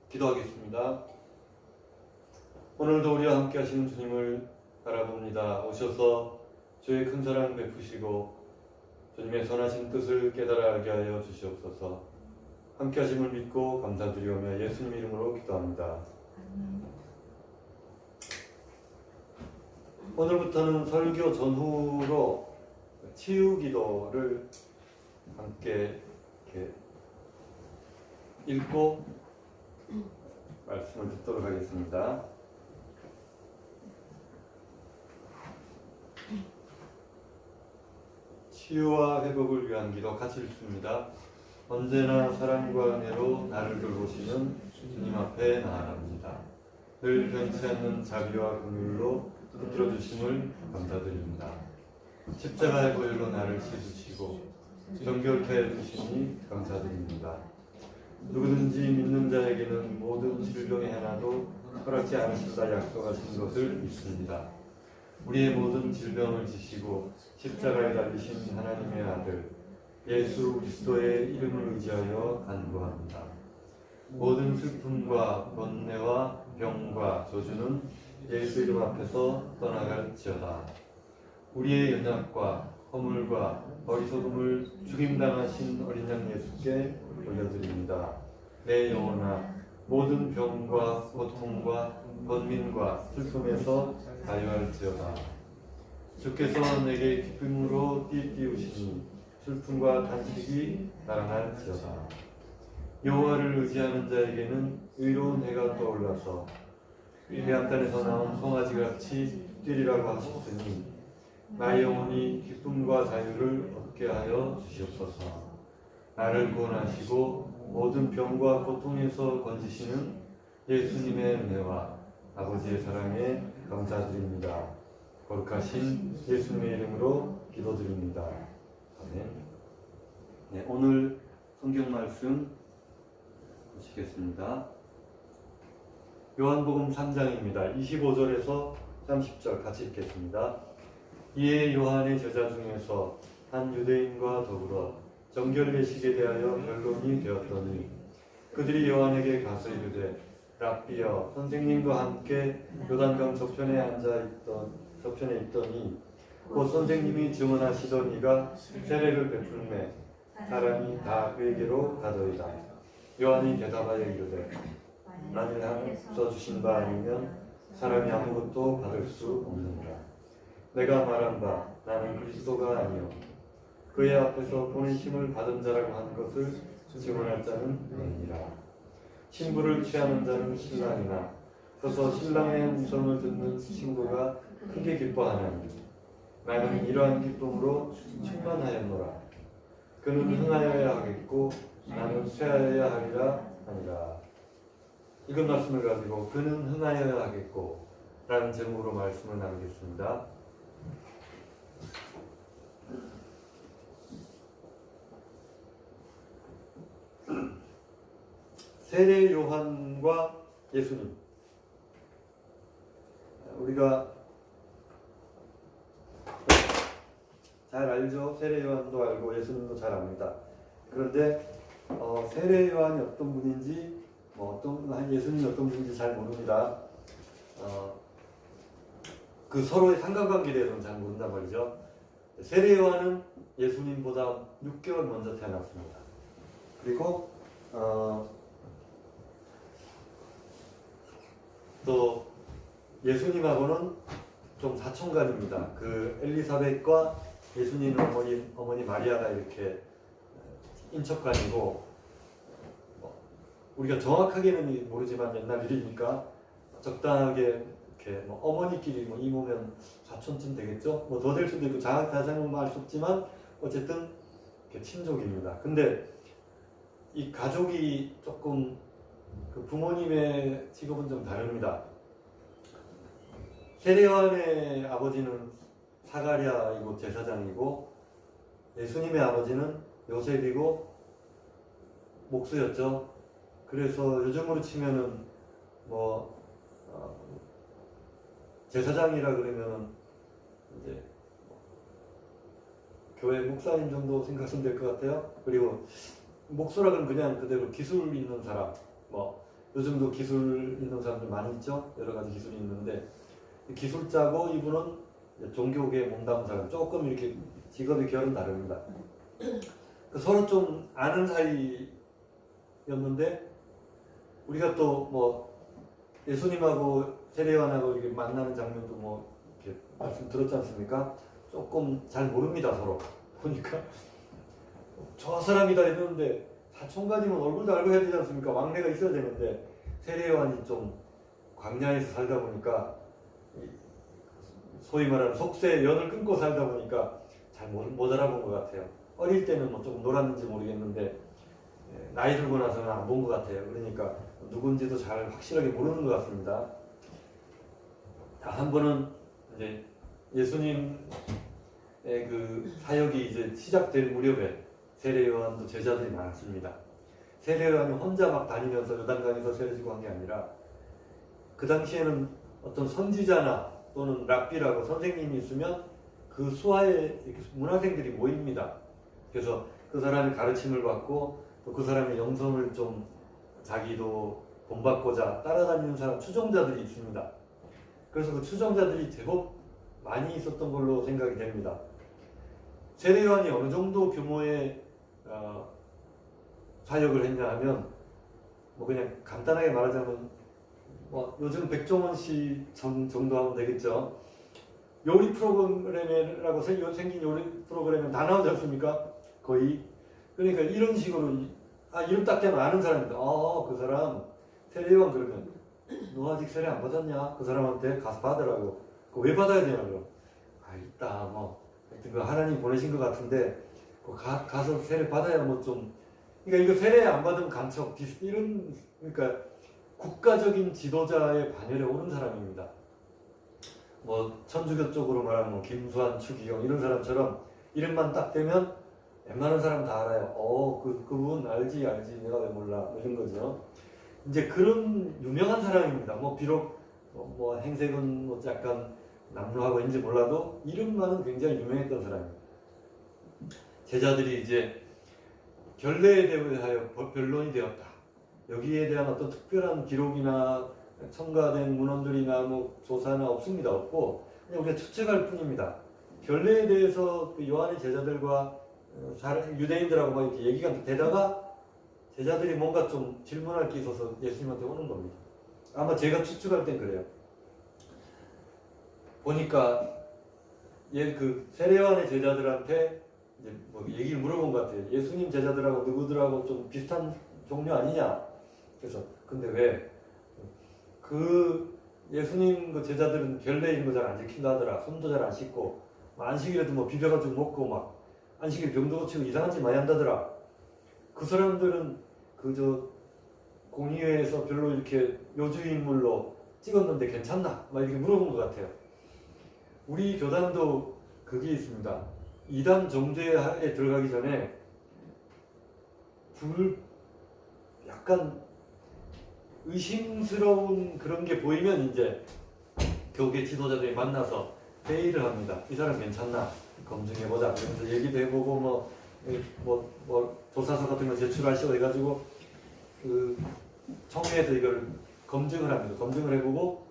기도하겠습니다. 오늘도 우리와 함께 하시는 주님을 바라봅니다. 오셔서 주의 큰 사랑 베푸시고 주님의 선하신 뜻을 깨달아 알게 하여 주시옵소서. 함께 하심을 믿고 감사드리오며 예수님 이름으로 기도합니다. 오늘부터는 설교 전후로 치유 기도를 함께 이렇게 읽고 말씀을 듣도록 하겠습니다. 치유와 회복을 위한 기도 같이 읽습니다. 언제나 사랑과 은혜로 나를 돌보시는 주님 앞에 나아갑니다. 늘 변치 않는 자비와 긍휼로 붙들어 주심을 감사드립니다. 십자가의 보혈로 나를 씻으시고 정결케 해주시니 감사드립니다. 누구든지 믿는 자에게는 모든 질병의 하나도 허락지 않으시다 약속하신 것을 믿습니다. 우리의 모든 질병을 지시고 십자가에 달리신 하나님의 아들 예수 그리스도의 이름을 의지하여 간구합니다. 모든 슬픔과 번뇌와 병과 저주는 예수 이름 앞에서 떠나갈지어다. 우리의 연약과 허물과 어리석음을 죽임당하신 어린 양 예수께 올려드립니다. 내 영혼아, 모든 병과 고통과 번민과 슬픔에서 자유할지어다. 주께서 내게 기쁨으로 띠띠우시니 슬픔과 단식이 달아날지어다. 여호와를 의지하는 자에게는 의로운 해가 떠올라서 해안간에서 나온 송아지같이 뛰리라고 하셨으니 나의 영혼이 기쁨과 자유를 얻게 하여 주시옵소서. 나를 구원하시고 모든 병과 고통에서 건지시는 예수님의 은혜와 아버지의 사랑에 감사드립니다. 거룩하신 예수님의 이름으로 기도드립니다. 아멘. 네, 오늘 성경 말씀 보시겠습니다. 요한복음 3장입니다. 25절에서 30절 같이 읽겠습니다. 이에 요한의 제자 중에서 한 유대인과 더불어 정결 예식에 대하여 변론이 되었더니 그들이 요한에게 가서 이르되 랍비여 선생님과 함께 요단강 저편에 있더니 곧 선생님이 증언하시던 이가 세례를 베풀매 사람이 다 그에게로 가더이다. 요한이 대답하여 이르되 만일 하나님께서 주신 바 아니면 사람이 아무것도 받을 수 없느니라. 내가 말한 바 나는 그리스도가 아니요 그의 앞에서 보내심을 받은 자라고 한 것을 증언할 자는 너희니라. 신부를 취하는 자는 신랑이나 서서 신랑의 음성을 듣는 친구가 크게 기뻐하나니 나는 이러한 기쁨으로 충만하였노라. 그는 흥하여야 하겠고 나는 쇠하여야 하리라 하니라. 이건 말씀을 가지고 그는 흥하여야 하겠고 라는 제목으로 말씀을 나누겠습니다. 세례 요한과 예수님, 우리가 잘 알죠. 세례 요한도 알고 예수님도 잘 압니다. 그런데 세례 요한이 어떤 분인지 예수님이 어떤 분인지 잘 모릅니다. 그 서로의 상관관계에 대해서는 잘 모른단 말이죠. 세례 요한은 예수님보다 6개월 먼저 태어났습니다. 그리고 또 예수님하고는 좀 사촌간입니다. 그 엘리사벳과 예수님 어머니 마리아가 이렇게 인척간이고, 우리가 정확하게는 모르지만 옛날 일이니까 적당하게 이렇게 어머니끼리 이모면 사촌쯤 되겠죠. 더 될 수도 있고 자세는 알 수 없지만 어쨌든 친족입니다. 근데 이 가족이 조금 그 부모님의 직업은 좀 다릅니다. 세례 요한의 아버지는 사가랴이고 제사장이고 예수님의 아버지는 요셉이고 목수였죠. 그래서 요즘으로 치면은 제사장이라 그러면 이제 교회 목사님 정도 생각하시면 될 것 같아요. 그리고 목수라 그러면 그냥 그대로 기술 있는 사람, 요즘도 기술 있는 사람들 많이 있죠. 여러 가지 기술이 있는데 기술자고 이분은 종교계 몸담사 조금 이렇게 직업의 결은 다릅니다. 서로 좀 아는 사이였는데 우리가 또 뭐 예수님하고 세례요한하고 이렇게 만나는 장면도 뭐 이렇게 말씀 들었지 않습니까? 조금 잘 모릅니다 서로. 보니까 저 사람이다 했는데 사촌간이면 얼굴도 알고 해야 되지 않습니까? 왕래가 있어야 되는데 세례요한이 좀 광야에서 살다 보니까 소위 말하는 속세 연을 끊고 살다 보니까 잘 못 알아본 것 같아요. 어릴 때는 뭐 조금 놀았는지 모르겠는데 나이 들고 나서는 안 본 것 같아요. 그러니까 누군지도 잘 확실하게 모르는 것 같습니다. 한 번은 이제 예수님의 그 사역이 이제 시작될 무렵에 세례요한도 제자들이 많았습니다. 세례요한이 혼자 막 다니면서 요단강에서 세례지고 한 게 아니라 그 당시에는 어떤 선지자나 또는 랍비라고 선생님이 있으면 그 수하에 이렇게 문화생들이 모입니다. 그래서 그 사람의 가르침을 받고 또 그 사람의 영성을 좀 자기도 본받고자 따라다니는 사람 추종자들이 있습니다. 그래서 그 추종자들이 제법 많이 있었던 걸로 생각이 됩니다. 세례요한이 어느 정도 규모의 사역을 했냐 하면 뭐 그냥 간단하게 말하자면 뭐 요즘 백종원 씨 정도 하면 되겠죠. 요리 프로그램이라고 생긴 요리 프로그램은 다 나오지 않습니까? 거의. 그러니까 이런 식으로 이름 딱 대면 아는 사람입니다. 그 사람 세례요한 그러면 너 아직 세례 안 받았냐? 그 사람한테 가서 받으라고. 그거 왜 받아야 되냐고. 있다 뭐 하여튼 그 하나님 보내신 것 같은데 가서 세례 받아야 뭐 좀 그러니까 이거 세례 안 받으면 간첩 이런 그러니까 국가적인 지도자의 반열에 오른 사람입니다. 뭐 천주교 쪽으로 말하면 뭐 김수환, 추기경 이런 사람처럼 이름만 딱 대면 웬만한 사람 다 알아요. 그분 알지 내가 왜 몰라 뭐 이런 거죠. 이제 그런 유명한 사람입니다. 뭐 비록 뭐 행색은 뭐 약간 남루하고 있는지 몰라도 이름만은 굉장히 유명했던 사람입니다. 제자들이 이제 결례에 대하여 변론이 되었다. 여기에 대한 어떤 특별한 기록이나 첨가된 문헌들이나 뭐 조사나 없습니다. 없고 그냥 우리가 추측할 뿐입니다. 결례에 대해서 그 요한의 제자들과 유대인들하고 막 이렇게 얘기가 되다가 제자들이 뭔가 좀 질문할 게 있어서 예수님한테 오는 겁니다. 아마 제가 추측할 땐 그래요. 보니까 그 세례요한의 제자들한테 이제 뭐 얘기를 물어본 것 같아요. 예수님 제자들하고 누구들하고 좀 비슷한 종류 아니냐? 그래서 근데 왜? 그 예수님 그 제자들은 결례 이런 거 잘 안 지킨다 하더라. 손도 잘 안 씻고 안식일에도 뭐 비벼가지고 먹고 막 안식일 병도 고치고 이상한 짓 많이 한다더라. 그 사람들은 그저 공의회에서 별로 이렇게 요주인물로 찍었는데 괜찮나? 막 이렇게 물어본 것 같아요. 우리 교단도 그게 있습니다. 이단 정죄에 들어가기 전에 약간 의심스러운 그런 게 보이면 이제 교계 지도자들이 만나서 회의를 합니다. 이 사람 괜찮나? 검증해보자. 그러면서 얘기도 해보고 뭐 조사서 같은 거 제출하시고 해가지고 그 청회에서 이걸 검증을 합니다. 검증을 해보고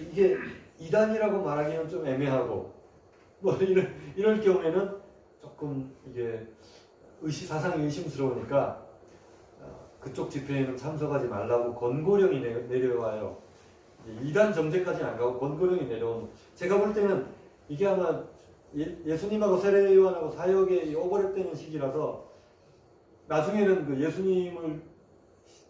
이게 이단이라고 말하기는 좀 애매하고 뭐 이럴 경우에는 조금 이게 사상이 의심스러우니까 그쪽 집회에는 참석하지 말라고 권고령이 내려와요. 이단 정죄까지는 안 가고 권고령이 내려오는. 제가 볼 때는 이게 아마 예수님하고 세례요한하고 사역에 오버랩되는 시기라서 나중에는 그 예수님을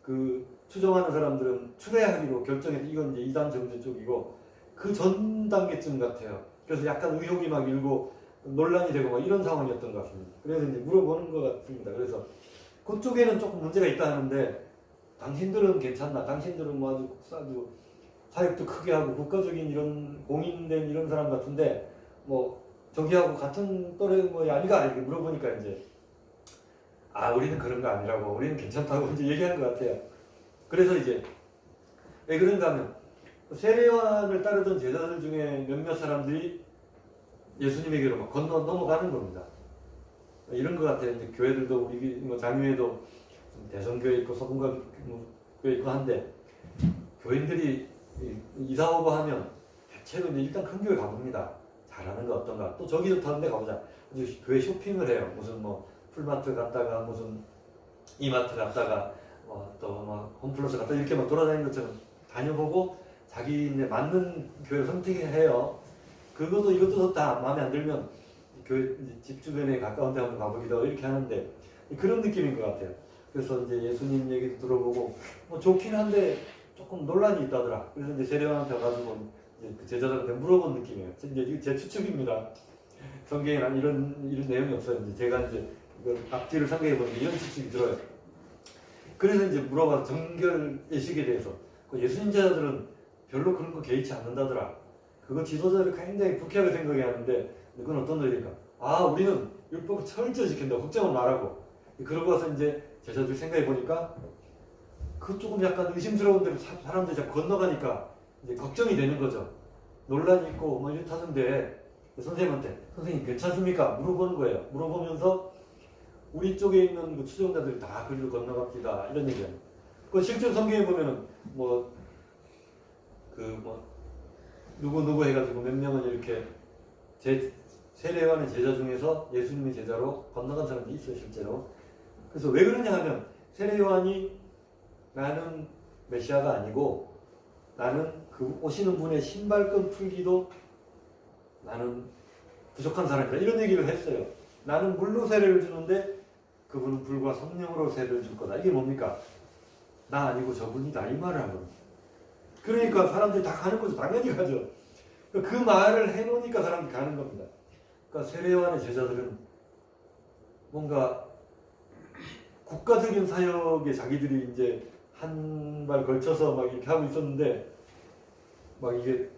그 추종하는 사람들은 추례하기로 결정해서 이건 이제 이단 정죄 쪽이고 그 전 단계쯤 같아요. 그래서 약간 의혹이 막 일고 논란이 되고 막 이런 상황이었던 것 같습니다. 그래서 이제 물어보는 것 같습니다. 그래서 그쪽에는 조금 문제가 있다 하는데 당신들은 괜찮나? 당신들은 뭐 아주 사역도 크게 하고 국가적인 이런 공인된 이런 사람 같은데 뭐 저기하고 같은 또래 뭐 아니가 이렇게 물어보니까 이제 우리는 그런 거 아니라고 우리는 괜찮다고 이제 얘기하는 것 같아요. 그래서 이제 왜 그런가 하면 세례요한을 따르던 제자들 중에 몇몇 사람들이 예수님에게로 막 넘어가는 겁니다. 이런 것 같아요. 이제 교회들도 우리 뭐 장유회도 대성교회 있고 소금과 뭐 교회 있고 한데 교인들이 이사 오고 하면 대체로 이제 일단 큰 교회 가봅니다. 잘하는 거 어떤가. 또 저기 좋다는 데 가보자. 교회 쇼핑을 해요. 무슨 뭐 풀마트 갔다가 무슨 이마트 갔다가 또뭐 홈플러스 갔다가 이렇게 막 돌아다니는 것처럼 다녀보고 자기네 맞는 교회를 선택해요. 그것도 이것도 다 마음에 안 들면 교회 집 주변에 가까운 데 한번 가보기도 하고 이렇게 하는데 그런 느낌인 것 같아요. 그래서 이제 예수님 얘기도 들어보고 뭐 좋긴 한데 조금 논란이 있다더라. 그래서 이제 세례요한한테 가지고 그 제자들한테 물어본 느낌이에요. 이제 제 추측입니다. 성경에는 이런 내용이 없어요. 이제 제가 이제 이걸 앞뒤를 상기해 보니까 이런 추측이 들어요. 그래서 이제 물어봐서 정결 예식에 대해서 예수님 제자들은 별로 그런 거 개의치 않는다더라. 그거 지도자를 굉장히 불쾌하게 생각하는데 그건 어떤 일일까? 아, 우리는 율법을 철저히 지킨다. 걱정을 말하고. 그러고 와서 이제 제자들 생각해 보니까 그 조금 약간 의심스러운데 사람들이 자꾸 건너가니까 이제 걱정이 되는 거죠. 논란이 있고 뭐 이렇다던데 선생님한테 선생님 괜찮습니까? 물어보는 거예요. 물어보면서 우리 쪽에 있는 그 추종자들이 다 그리로 건너갑니다. 이런 얘기예요. 그 실제 성경에 보면은 누구 해가지고 몇 명은 이렇게 세례요한의 제자 중에서 예수님의 제자로 건너간 사람들이 있어요, 실제로. 그래서 왜 그러냐 하면 세례요한이 나는 메시아가 아니고 나는 그 오시는 분의 신발끈 풀기도 나는 부족한 사람이다. 이런 얘기를 했어요. 나는 물로 세례를 주는데 그분은 불과 성령으로 세례를 줄 거다. 이게 뭡니까? 나 아니고 저분이다. 이 말을 한 겁니다. 그러니까 사람들이 다 가는 거죠. 당연히 가죠. 그 말을 해놓으니까 사람들이 가는 겁니다. 그러니까 세례요한의 제자들은 뭔가 국가적인 사역에 자기들이 이제 한 발 걸쳐서 막 이렇게 하고 있었는데 막 이게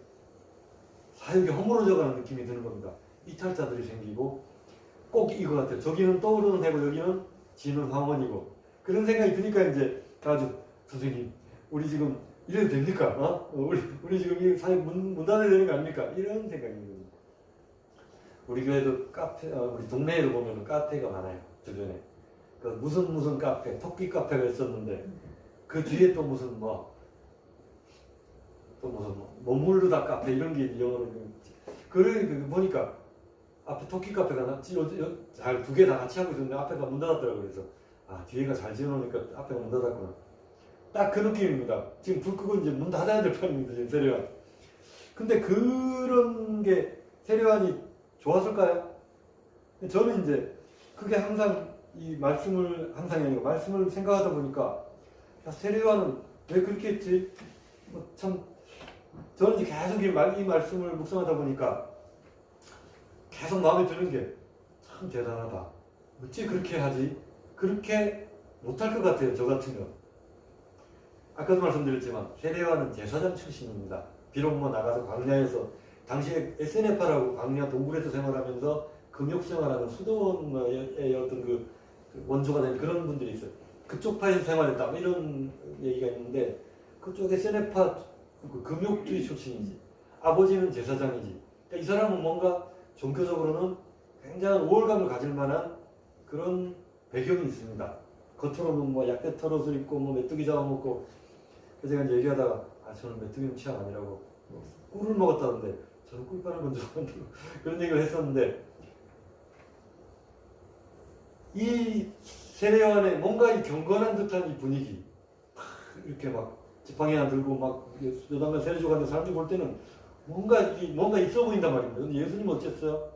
사역이 허물어져가는 느낌이 드는 겁니다. 이탈자들이 생기고 꼭 이거 같아요. 저기는 떠오르는 해고 여기는 지는 황혼이고 그런 생각이 드니까 이제 아주 선생님 우리 지금 이래도 됩니까? 우리 지금 이 사역 문 닫아야 되는 거 아닙니까? 이런 생각이 듭니다. 우리 교회도 카페, 우리 동네에도 보면 카페가 많아요. 주변에. 그 무슨 카페, 토끼 카페가 있었는데 그 뒤에 또 무슨 머물르다 카페 이런 게 영어로 그 보니까 앞에 토끼 카페가 잘 두 개 다 같이 하고 있었는데 앞에가 문 닫았더라고요. 그래서 뒤에가 잘 지어놓으니까 앞에가 문 닫았구나. 딱 그 느낌입니다. 지금 불 끄고 이제 문 닫아야 될 판입니다. 지금 세례요한. 근데 그런 게 세례요한이 좋았을까요? 저는 이제 그게 항상 이 말씀을 항상이 아니고 말씀을 생각하다 보니까 세례요한은 왜 그렇게 했지? 참 저는 이제 계속 이 말씀을 묵상하다 보니까 계속 마음에 드는 게 참 대단하다. 어찌 그렇게 하지? 그렇게 못할 것 같아요. 저 같으면. 아까도 말씀드렸지만 세례요한은 제사장 출신입니다. 비록 나가서 광야에서 당시에 SNF라고 광야 동굴에서 생활하면서 금욕 생활하는 수도원의 어떤 그 원조가 된 그런 분들이 있어요. 그쪽 파에서 생활했다. 이런 얘기가 있는데 그쪽에 세네파 금욕주의 출신이지. 아버지는 제사장이지. 그러니까 이 사람은 뭔가 종교적으로는 굉장한 우월감을 가질 만한 그런 배경이 있습니다. 겉으로는 약대 털옷을 입고 메뚜기 잡아먹고 그래서 제가 이제 얘기하다가 저는 메뚜기는 취향 아니라고 꿀을 먹었다는데 저는 꿀 빠는 건 좋아한다고 그런 얘기를 했었는데 이 세례요한의 뭔가 이 경건한 듯한 이 분위기 이렇게 지팡이 하나 들고 요단강 세례조 가는 사람들이 볼 때는 뭔가 있어 보인단 말입니다. 근데 예수님은 어쨌어요?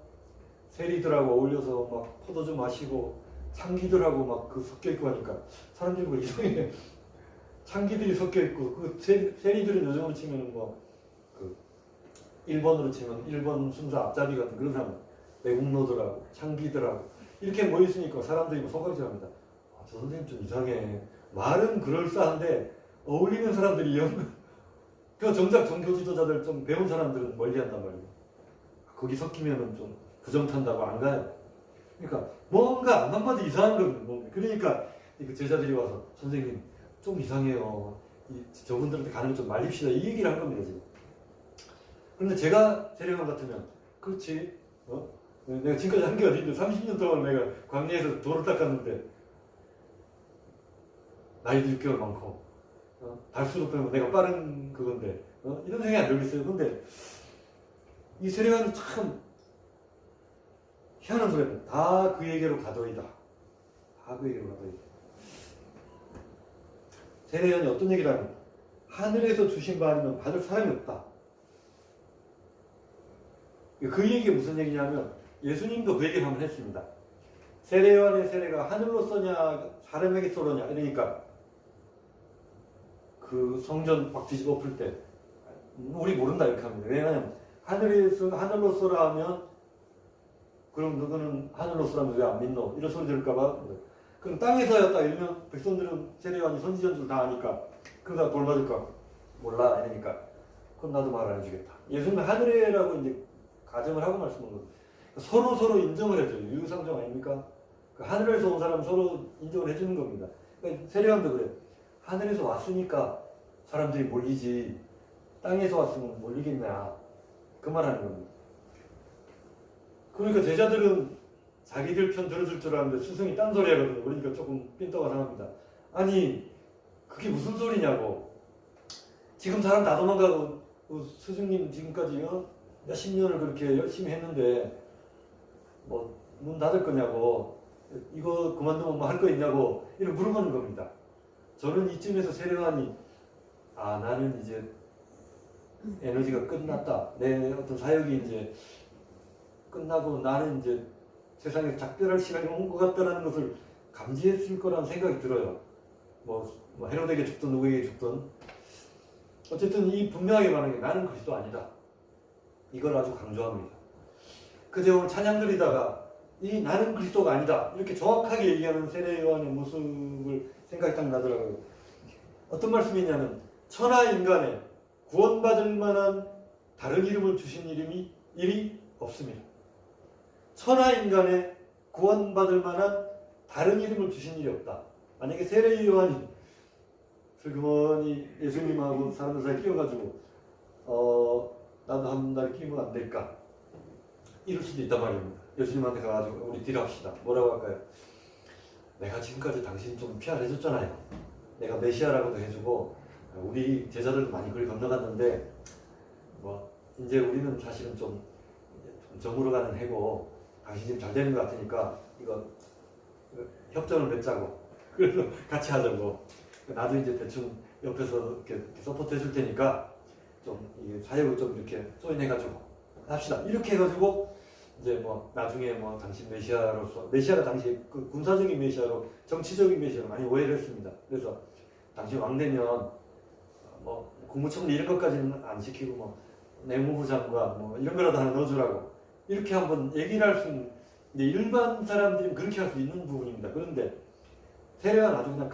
세리들하고 어울려서 포도주 마시고 창기들하고 섞여 있고 하니까 사람들이 뭐 이상해. 창기들이 섞여 있고 그 세리들은 요즘으로 치면 일본으로 치면 일본 순사 앞잡이 같은 그런 사람 외국노들하고 창기들하고 이렇게 모여 있으니까 사람들이 속각질합니다. 저 선생님 좀 이상해. 말은 그럴싸한데 어울리는 사람들이 그 정작 종교 지도자들 좀 배운 사람들은 멀리한단 말이에요. 거기 섞이면은 좀 부정탄다고 안 가요. 그러니까 뭔가 안만 봐도 이상한 거거든요. 그러니까 그 제자들이 와서 선생님 좀 이상해요. 저분들한테 가는 거 좀 말립시다. 이 얘기를 한 겁니다 지금. 그런데 제가 세례요한 같으면 그렇지. 내가 지금까지 한 게 어딘데 30년 동안 내가 광야에서 돌을 닦았는데 나이도 6개월 많고 달수록 빼면 내가 빠른 그건데 이런 생각이 안 들겠어요. 근데 이 세례요한이 참 희한한 소리입니다. 다 그에게로 가더이다. 다 그에게로 가더이다. 세례요한이 어떤 얘기를 하면 하늘에서 주신 바 아니면 받을 사람이 없다. 그 얘기가 무슨 얘기냐면 예수님도 그 얘기를 한번 했습니다. 세례요한의 세례가 하늘로서냐 사람에게 쏘느냐 이러니까 그 성전 막 뒤집어 풀 때 우리 모른다 이렇게 합니다. 왜냐하면 하늘로 쏘라 하면 그럼 너는 하늘로 쏘라면 왜 안 믿노? 이런 소리 들을까봐. 그럼 땅에서였다 이러면 백성들은 세례요한이 선지자인 줄 다 아니까 그러다 돌 맞을까? 몰라 이러니까 그럼 나도 말 안 해주겠다. 예수님은 하늘에라고 이제 가정을 하고 말씀한 거예요. 서로 인정을 해줘요. 유유상종 아닙니까? 하늘에서 온 사람 서로 인정을 해주는 겁니다. 그러니까 세례요한도 그래요. 하늘에서 왔으니까 사람들이 몰리지 땅에서 왔으면 몰리겠냐 그 말하는 겁니다. 그러니까 제자들은 자기들 편 들어줄 줄 알았는데 스승이 딴 소리 하거든요. 그러니까 조금 삔떠가 상합니다. 아니 그게 무슨 소리냐고. 지금 사람 다 도망가고 스승님 지금까지 몇십 년을 그렇게 열심히 했는데 뭐 문 닫을 거냐고 이거 그만두면 뭐 할 거 있냐고 이렇게 물어보는 겁니다. 저는 이쯤에서 세례요한이 나는 이제 에너지가 끝났다. 내 어떤 사역이 이제 끝나고 나는 이제 세상에 작별할 시간이 온 것 같다라는 것을 감지했을 거라는 생각이 들어요. 뭐 헤로데에게 죽든 누구에게 죽든 어쨌든 이 분명하게 말하는 게 나는 그리스도 아니다. 이걸 아주 강조합니다. 그제 오늘 찬양 드리다가 이 나는 그리스도가 아니다 이렇게 정확하게 얘기하는 세례요한의 모습을 생각이 딱 나더라고요. 어떤 말씀이냐면 천하 인간에 구원받을 만한 다른 이름을 주신 일이 없습니다. 천하 인간에 구원받을 만한 다른 이름을 주신 일이 없다. 만약에 세례요한이 슬그머니 예수님하고 사람들 사이에 끼어가지고 나도 한 달 끼면 안 될까? 이럴 수도 있단 말입니다. 예수님한테 가가지고 우리 딜합시다. 뭐라고 할까요? 내가 지금까지 당신 좀 PR 해줬잖아요. 내가 메시아라고도 해주고 우리 제자들도 많이 그걸 건너갔는데 뭐 이제 우리는 사실은 좀 저물어 가는 해고 당신 지금 잘 되는 것 같으니까 이거 협정을 맺자고 그래서 같이 하자고 나도 이제 대충 옆에서 이렇게 서포트 해줄 테니까 좀 이 사역을 좀 이렇게 조인해가지고 합시다. 이렇게 해가지고 이제 뭐 나중에 뭐 당신 메시아가 당시 그 군사적인 메시아로 정치적인 메시아로 많이 오해를 했습니다. 그래서 당신 왕 되면 뭐 국무총리 이런 것까지는 안 시키고 뭐 내무부 장관 뭐 이런 거라도 하나 넣어주라고 이렇게 한번 얘기를 할 수 있는. 근데 일반 사람들이 그렇게 할 수 있는 부분입니다. 그런데 세례요한 아주 그냥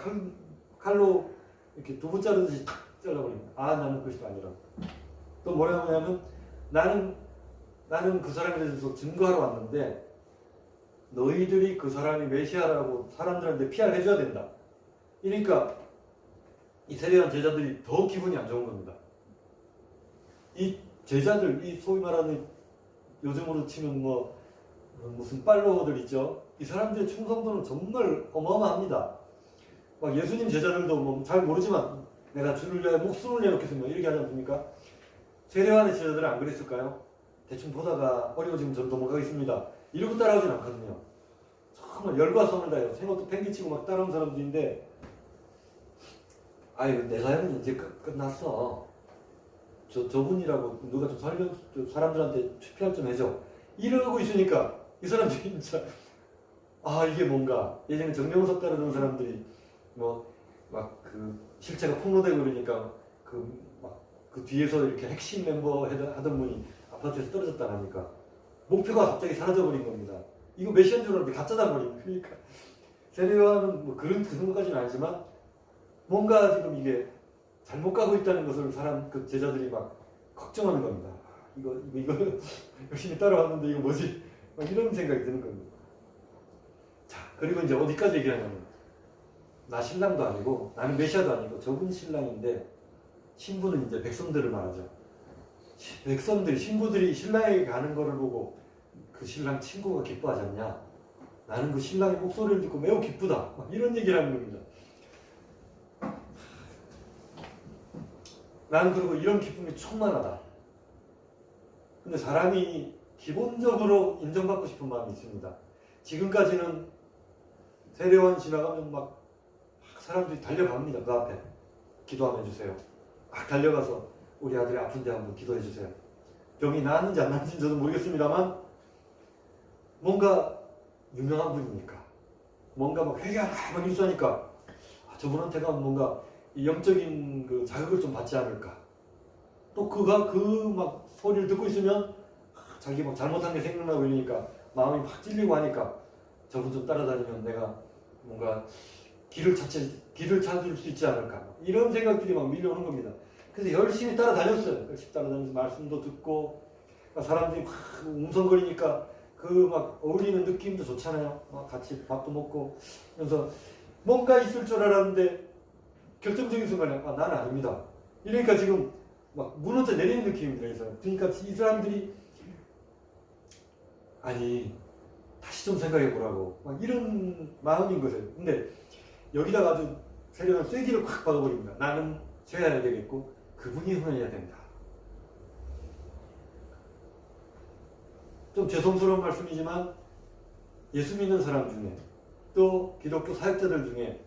칼로 이렇게 두부 자르듯이 탁 잘라버립니다. 나는 그리스도 아니라. 또 뭐라고 하냐면 나는 그 사람에 대해서 증거하러 왔는데 너희들이 그 사람이 메시아라고 사람들한테 PR 해줘야 된다. 그러니까 이 세례요한 제자들이 더 기분이 안 좋은 겁니다. 이 제자들, 이 소위 말하는 요즘으로 치면 뭐 무슨 팔로워들 있죠. 이 사람들의 충성도는 정말 어마어마합니다. 막 예수님 제자들도 뭐 잘 모르지만 내가 주를 위하여 목숨을 내놓겠습니다. 이렇게 하지 않습니까? 세례요한의 제자들은 안 그랬을까요? 대충 보다가 어려워지면 전 넘어가겠습니다. 이러고 따라오진 않거든요. 정말 열과 성을 다해요. 생각도 팽개치고 막 따라온 사람들인데 내 사연은 이제 끝났어. 저분이라고 누가 좀 사람들한테 투표할 좀 해줘. 이러고 있으니까 이 사람들이 진짜 이게 뭔가 예전에 정명석 따르던 사람들이 막 그 실체가 폭로되고 그러니까 그 뒤에서 이렇게 핵심 멤버 하던 분이 아파트에서 떨어졌다 하니까 목표가 갑자기 사라져버린 겁니다. 이거 메시아인 줄 알았는데 가짜다 버린. 그러니까 세례요한은 뭐 그런 그 정도까지는 아니지만 뭔가 지금 이게 잘못 가고 있다는 것을 그 제자들이 막 걱정하는 겁니다. 이거 열심히 따라왔는데 이거 뭐지? 막 이런 생각이 드는 겁니다. 자, 그리고 이제 어디까지 얘기하냐면 나 신랑도 아니고 나는 메시아도 아니고 저분이 신랑인데 신부는 이제 백성들을 말하죠. 신부들이 신랑에게 가는 거를 보고 그 신랑 친구가 기뻐하지 않냐? 나는 그 신랑의 목소리를 듣고 매우 기쁘다. 막 이런 얘기를 하는 겁니다. 나는 그리고 이런 기쁨이 충만하다. 근데 사람이 기본적으로 인정받고 싶은 마음이 있습니다. 지금까지는 세례요한 지나가면 막 사람들이 달려갑니다. 그 앞에 기도하면 해주세요. 막 달려가서 우리 아들이 아픈데 한번 기도해 주세요. 병이 나았는지 안 나았는지 저도 모르겠습니다만 뭔가 유명한 분이니까 뭔가 막 회개하라 막 일수하니까 저분한테가 뭔가 영적인 그 자극을 좀 받지 않을까. 또 그가 그 막 소리를 듣고 있으면 자기 막 잘못한 게 생각나고 이러니까 마음이 막 찔리고 하니까 저분 좀 따라다니면 내가 뭔가 길을 찾을 수 있지 않을까. 이런 생각들이 막 밀려오는 겁니다. 그래서 열심히 따라다녔어요. 열심히 따라다니면서 말씀도 듣고 사람들이 막 웅성거리니까 그 막 어울리는 느낌도 좋잖아요. 막 같이 밥도 먹고 그래서 뭔가 있을 줄 알았는데 결정적인 순간에 나는 아닙니다. 이러니까 지금 막 무너져 내리는 느낌입니다. 그러니까 이 사람들이 아니 다시 좀 생각해 보라고 막 이런 마음인 거죠. 근데 여기다가 아주 세례요한 쐐기를 콱 박아버립니다. 나는 죄해야 되겠고 그분이 혼해야 된다. 좀 죄송스러운 말씀이지만 예수 믿는 사람 중에 또 기독교 사역자들 중에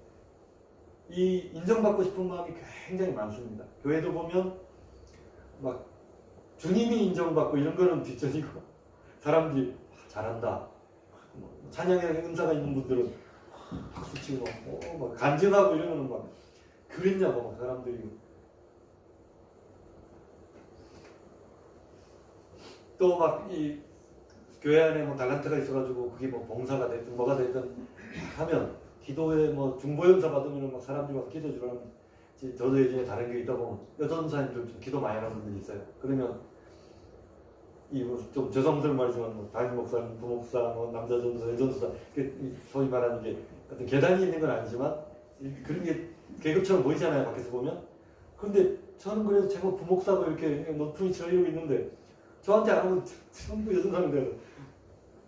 이 인정받고 싶은 마음이 굉장히 많습니다. 교회도 보면 막 주님이 인정받고 이런 거는 뒷전이고 사람들이 잘한다. 찬양의 은사가 있는 분들은 박수치고 막 간증하고 이러면 막 그랬냐고 막 사람들이 또 막 이 교회 안에 뭐 달란트가 있어가지고 그게 뭐 봉사가 됐든 뭐가 됐든 하면 기도에 뭐 중보연사 받으면 막 사람들이 막 기도 주라면 저도 예전에 다른 게 있다 보면 여전사님들 좀 기도 많이 하는 분들이 있어요. 그러면 이 좀 죄송스러운 말이지만 뭐 담임 목사님, 부목사, 뭐 남자 전도사, 여전도사 소위 말하는 게 어떤 계단이 있는 건 아니지만 그런 게 계급처럼 보이잖아요. 밖에서 보면. 그런데 저는 그래도 제법 부목사고 이렇게 높은 위치를 이루고 있는데 저한테 안 하면 전부 여전사님들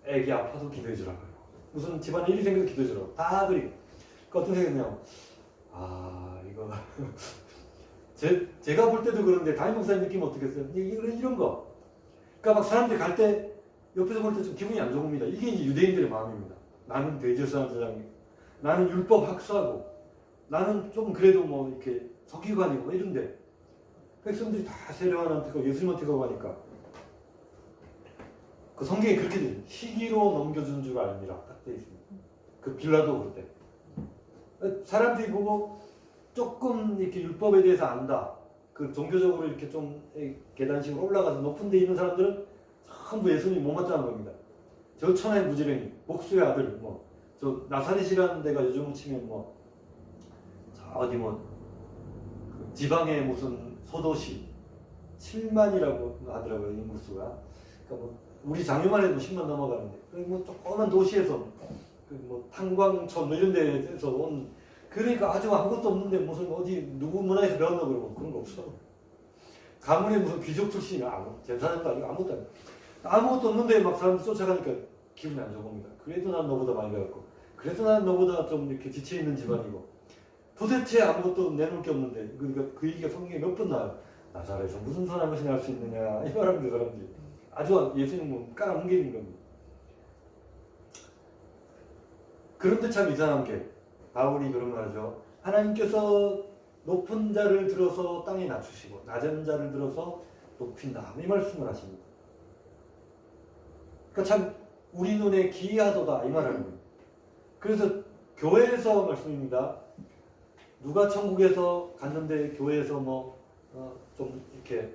애기 아파도 기도해 주라고요. 무슨 집안에 일이 생겨서 기도해 주라고. 다 그리고. 그 어떤 생각이냐면 이거 제가 볼 때도 그런데 담임 목사님 느낌 어떻겠어요? 이런 거. 그러니까 막 사람들이 갈 때 옆에서 볼 때 좀 기분이 안 좋습니다. 이게 이제 유대인들의 마음입니다. 나는 대제사장이고 나는 율법 학사고 나는 좀 그래도 뭐 이렇게 서기관이고 뭐 이런데 백성들이 다 세례요한한테 가고 예수님한테 가고 하니까 그 성경에 그렇게 돼 있어요. 희기로 넘겨준 줄 알미라 딱 돼 있습니다. 그 빌라도 그럴 때 사람들이 보고 조금 이렇게 율법에 대해서 안다. 그 종교적으로 이렇게 좀 계단식으로 올라가서 높은 데 있는 사람들은 전부 예수님 못 맞다는 겁니다. 저 천하의 무지랭이, 목수의 아들, 뭐, 저 나사렛이라는 데가 요즘 치면 뭐, 어디 뭐, 그 지방의 무슨 소도시, 7만이라고 하더라고요, 인구수가. 그러니까 뭐, 우리 장유만 해도 10만 넘어가는데, 뭐, 조그만 도시에서, 뭐, 탄광촌, 뭐 이런 데에서 온, 그러니까 아주 아무것도 없는데 무슨 어디 누구 문화에서 배웠나 그러면 그런 거 없어. 가문에 무슨 귀족 출신이 제사장도 아니고 아무것도 없는데 막 사람들 쫓아가니까 기분이 안 좋은 겁니다. 그래도 난 너보다 많이 배웠고 그래도 난 너보다 좀 이렇게 지쳐있는 집안이고 도대체 아무것도 내놓을 게 없는데 그러니까 그 얘기가 성경에 몇 번 나와요. 나사렛에서 무슨 선한 것이 날 수 있느냐 이 말하는데 사람들이 아주 예수님은 깔아뭉개는 겁니다. 그런데 참 이상한 게 바울이 그런 말이죠. 하나님께서 높은 자를 들어서 땅에 낮추시고 낮은 자를 들어서 높인다. 이 말씀을 하십니다. 그러니까 참 우리 눈에 기이하도다 이 말하는 거예요. 그래서 교회에서 말씀입니다. 누가 천국에서 갔는데 교회에서 뭐 좀 이렇게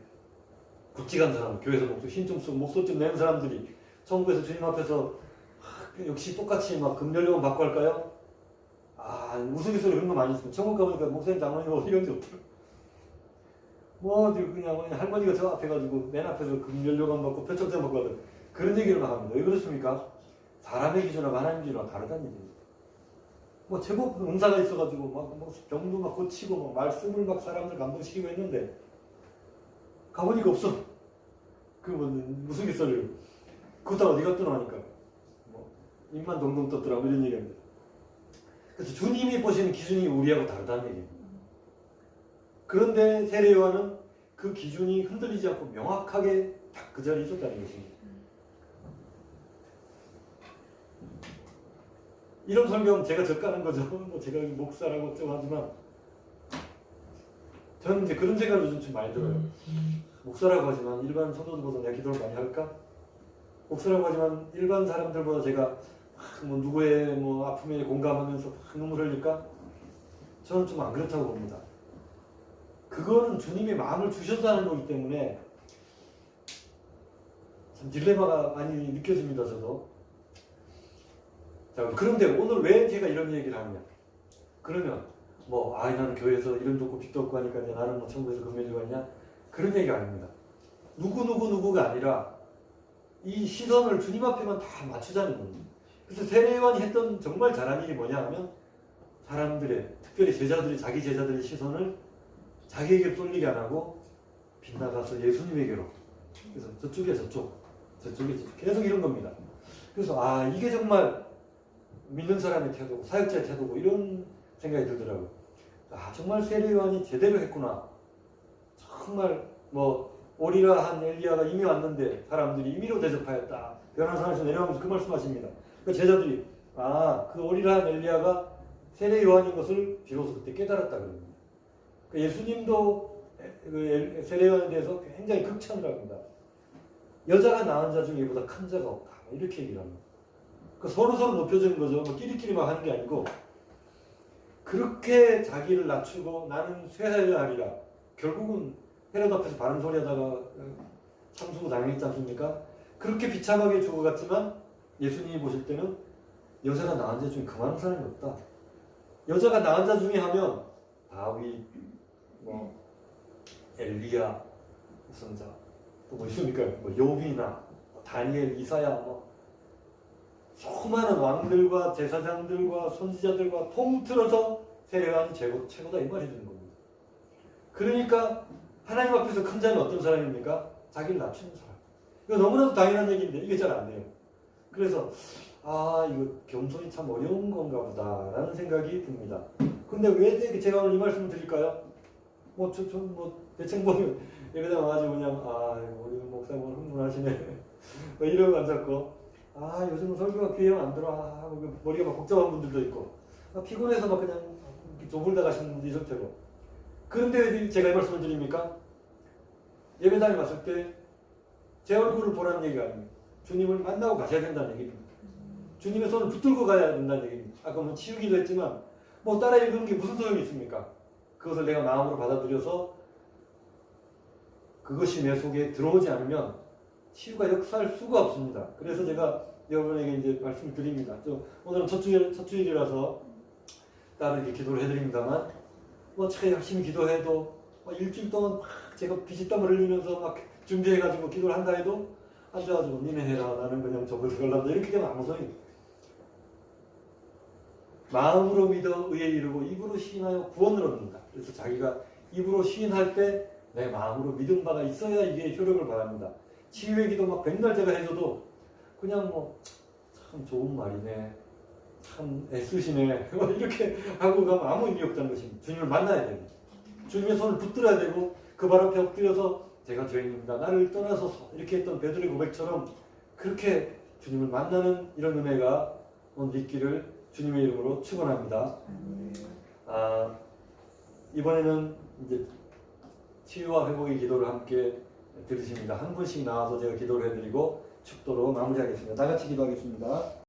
굵직한 사람, 교회에서 힘 좀 쓰고 목소리 좀 내는 사람들이 천국에서 주님 앞에서 역시 똑같이 막 금연료금 받고 할까요? 우스갯소리 그런 거 많이 있습니다. 천국 가보니까 목사님 장로님 어디 이런 데 없더라고. 뭐 그냥 할머니가 저 앞에 가지고 맨 앞에서 금연료금 받고 표창장 받고 하더라고. 그런 얘기를 막 합니다. 왜 그렇습니까? 사람의 기준하고 하나님 기준하고 다르다는 얘기입니다. 뭐 제법 은사가 있어가지고 막 병도 막 고치고 막 말씀을 막 사람들 감동시키고 했는데 가보니까 없어. 그 무슨 깃소리를 그거 다 어디 갔더라 하니까 뭐 입만 동동 떴더라 뭐 이런 얘기합니다. 그래서 주님이 보시는 기준이 우리하고 다르다는 얘기입니다. 그런데 세례요한은 그 기준이 흔들리지 않고 명확하게 딱 그 자리에 있었다는 것입니다. 이런 설명 제가 적가는 거죠. 뭐 제가 목사라고 어쩌고 하지만 저는 이제 그런 생각이 요즘 좀 많이 들어요. 목사라고 하지만 일반 성도들보다 내가 기도를 많이 할까? 목사라고 하지만 일반 사람들보다 제가 뭐 누구의 뭐 아픔에 공감하면서 눈물 흘릴까? 저는 좀 안 그렇다고 봅니다. 그거는 주님이 마음을 주셔서 하는 거기 때문에 참 딜레마가 많이 느껴집니다. 저도. 자, 그런데 오늘 왜 제가 이런 얘기를 하느냐? 그러면 뭐 나는 교회에서 이름도 없고 빚도 없고 하니까 나는 뭐 천국에서 금메달 받냐? 그런 얘기가 아닙니다. 누구가 아니라 이 시선을 주님 앞에만 다 맞추자는 겁니다. 그래서 세례요한이 했던 정말 잘한 일이 뭐냐 하면 사람들의, 특별히 제자들이, 자기 제자들의 시선을 자기에게 쏠리게 안 하고 빗나가서 예수님에게로, 그래서 저쪽에 저쪽에 계속 이런 겁니다. 그래서 이게 정말 믿는 사람의 태도고 사역자의 태도고 이런 생각이 들더라고요. 정말 세례요한이 제대로 했구나. 정말 뭐 오리라 한 엘리야가 이미 왔는데 사람들이 임의로 대접하였다. 변호사에서 내려가면서 그 말씀하십니다. 그 제자들이 그 오리라 한 엘리야가 세례요한인 것을 비로소 그때 깨달았다 그럽니다. 예수님도 그 세례요한에 대해서 굉장히 극찬을 합니다. 여자가 낳은 자 중에 이보다 큰 자가 없다. 이렇게 얘기를 합니다. 서로 높여주는 거죠. 뭐 끼리끼리 막 하는 게 아니고 그렇게 자기를 낮추고 나는 쇠하여야 하리라. 결국은 헤롯 앞에서 바른 소리 하다가 참수고 당했지 않습니까? 그렇게 비참하게 죽어갔지만 예수님이 보실 때는 여자가 낳은 자 중에 그만한 사람이 없다. 여자가 낳은 자 중에 하면 다윗, 뭐 엘리야 선자, 또 뭐 있습니까? 뭐 욥이나 다니엘, 이사야, 수많은 왕들과 제사장들과 선지자들과 통틀어서 세례요한이 최고다 이 말이 되는 겁니다. 그러니까 하나님 앞에서 큰 자는 어떤 사람입니까? 자기를 낮추는 사람. 이거 너무나도 당연한 얘기인데 이게 잘 안 돼요. 그래서 이거 겸손이 참 어려운 건가 보다라는 생각이 듭니다. 근데 왜 제가 오늘 이 말씀을 드릴까요? 대충 보면 예배당 와가지고 그냥 우리 목사님 흥분하시네 이러고 앉았고 요즘은 설교가 귀에 안 들어 머리가 막 복잡한 분들도 있고 피곤해서 막 그냥 조불다 가시는 분도 있을 테고. 그런데 왜 제가 이 말씀을 드립니까? 예배당에 왔을 때 제 얼굴을 보라는 얘기가 아닙니다. 주님을 만나고 가셔야 된다는 얘기입니다. 주님의 손을 붙들고 가야 된다는 얘기입니다. 아까 뭐 치우기도 했지만 따라 읽은 게 무슨 소용이 있습니까? 그것을 내가 마음으로 받아들여서 그것이 내 속에 들어오지 않으면 치유가 역사할 수가 없습니다. 그래서 제가 여러분에게 이제 말씀을 드립니다. 오늘은 첫 주일이라서 따로 이렇게 기도를 해드립니다만 제가 열심히 기도해도 일주일 동안 막 제가 피지땀을 흘리면서 막 준비해가지고 기도를 한다 해도 앉아가지고 니네 해라 나는 그냥 저걸 걸란다 이렇게 되면 아무 소용이. 마음으로 믿어 의에 이르고 입으로 시인하여 구원을 얻는다. 그래서 자기가 입으로 시인할 때 내 마음으로 믿은 바가 있어야 이게 효력을 발합니다. 치유의 기도 막 백날 제가 해줘도 그냥 참 좋은 말이네, 참 애쓰시네 이렇게 하고 가면 아무 의미 없다는 것입니다. 주님을 만나야 됩니다. 주님의 손을 붙들어야 되고 그 발 앞에 엎드려서 제가 죄인입니다. 나를 떠나소서 이렇게 했던 베드로의 고백처럼 그렇게 주님을 만나는 이런 은혜가 오늘 있기를 주님의 이름으로 축원합니다. 이번에는 이제 치유와 회복의 기도를 함께 들으십니다. 한 분씩 나와서 제가 기도를 해드리고 축도로 마무리하겠습니다. 다 같이 기도하겠습니다.